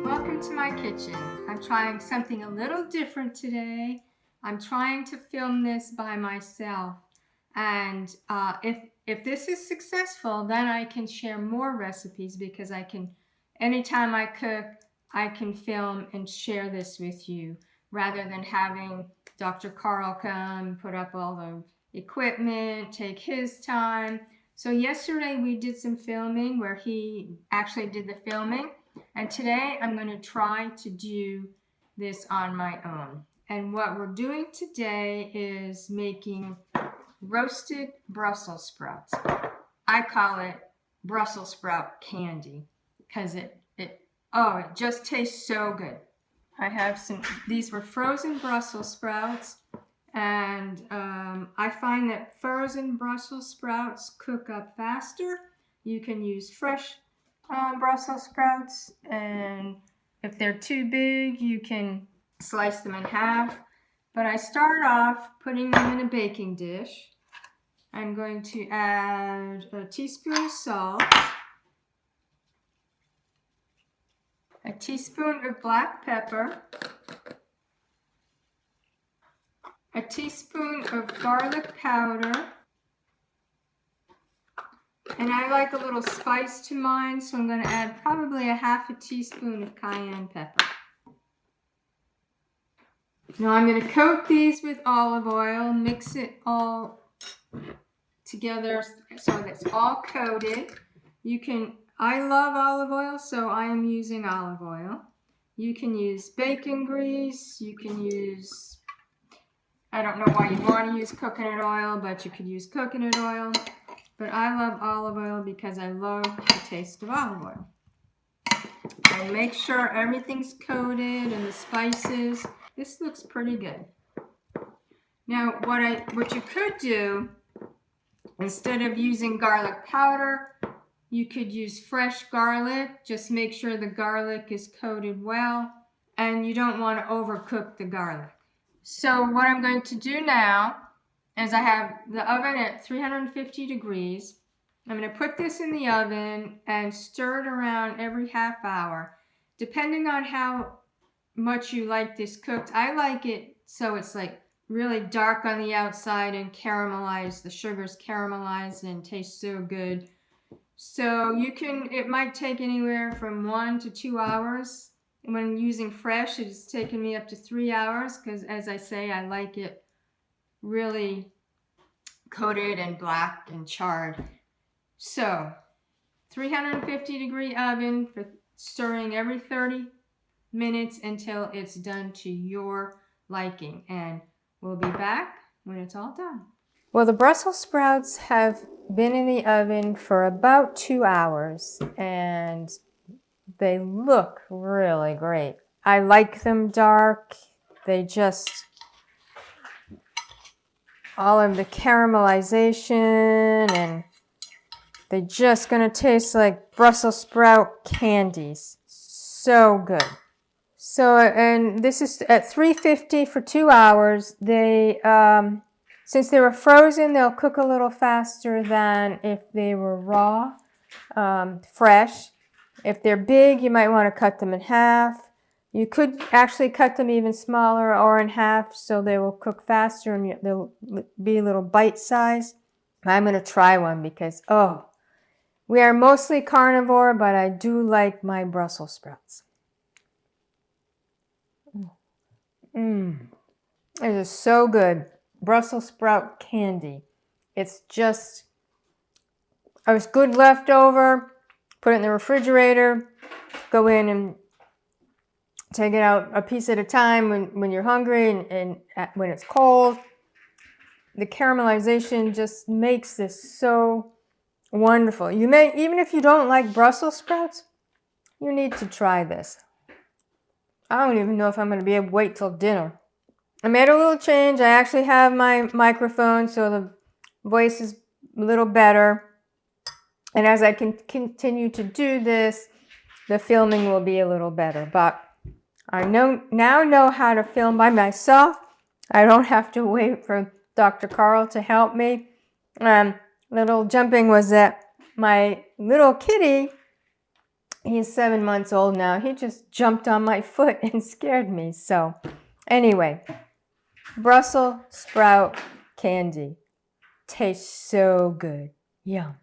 welcome to my kitchen. I'm trying something a little different today. I'm trying to film this by myself, and if this is successful, then I can share more recipes because anytime I cook, I can film and share this with you rather than having Dr. Carl come, put up all the equipment, take his time. So yesterday we did some filming where he actually did the filming. And today I'm going to try to do this on my own. And what we're doing today is making roasted Brussels sprouts. I call it Brussel Sprout Candy because it just tastes so good. I have these were frozen Brussels sprouts, and I find that frozen Brussels sprouts cook up faster. You can use fresh Brussels sprouts, and if they're too big, you can slice them in half. But I start off putting them in a baking dish. I'm going to add a teaspoon of salt, a teaspoon of black pepper, a teaspoon of garlic powder, and I like a little spice to mine, so I'm going to add probably a half a teaspoon of cayenne pepper. Now I'm going to coat these with olive oil, mix it all together so that it's all coated. I love olive oil, so I am using olive oil. You can use bacon grease, you can use, I don't know why you want to use coconut oil, but you could use coconut oil. But I love olive oil because I love the taste of olive oil. And make sure everything's coated and the spices. This looks pretty good. Now, what you could do, instead of using garlic powder, you could use fresh garlic. Just make sure the garlic is coated well, and you don't want to overcook the garlic. So what I'm going to do now is I have the oven at 350 degrees. I'm going to put this in the oven and stir it around every half hour, depending on how much you like this cooked. I like it so it's like really dark on the outside and caramelized. The sugar's caramelized and tastes so good. So it might take anywhere from 1 to 2 hours. When using fresh, it's taken me up to 3 hours because, as I say, I like it really coated and black and charred. So 350 degree oven for stirring every 30 minutes until it's done to your liking, and we'll be back when it's all done. Well, the Brussels sprouts have been in the oven for about 2 hours, and they look really great. I like them dark. All of the caramelization, and they're just gonna taste like Brussels sprout candies. So good. So, and this is at 350 for 2 hours. Since they were frozen, they'll cook a little faster than if they were raw, fresh. If they're big, you might want to cut them in half. You could actually cut them even smaller or in half so they will cook faster and they'll be a little bite-sized. I'm going to try one because, we are mostly carnivore, but I do like my Brussels sprouts. It is so good. Brussels sprout candy. It's just, I was good leftover, put it in the refrigerator, go in and take it out a piece at a time when you're hungry and when it's cold. The caramelization just makes this so wonderful. Even if you don't like Brussels sprouts, you need to try this. I don't even know if I'm going to be able to wait till dinner. I made a little change. I actually have my microphone so the voice is a little better. And as I can continue to do this, the filming will be a little better. But I now know how to film by myself. I don't have to wait for Dr. Carl to help me. Little jumping was that my little kitty, he's 7 months old now. He just jumped on my foot and scared me. So anyway, Brussel Sprout Candy. Tastes so good. Yum.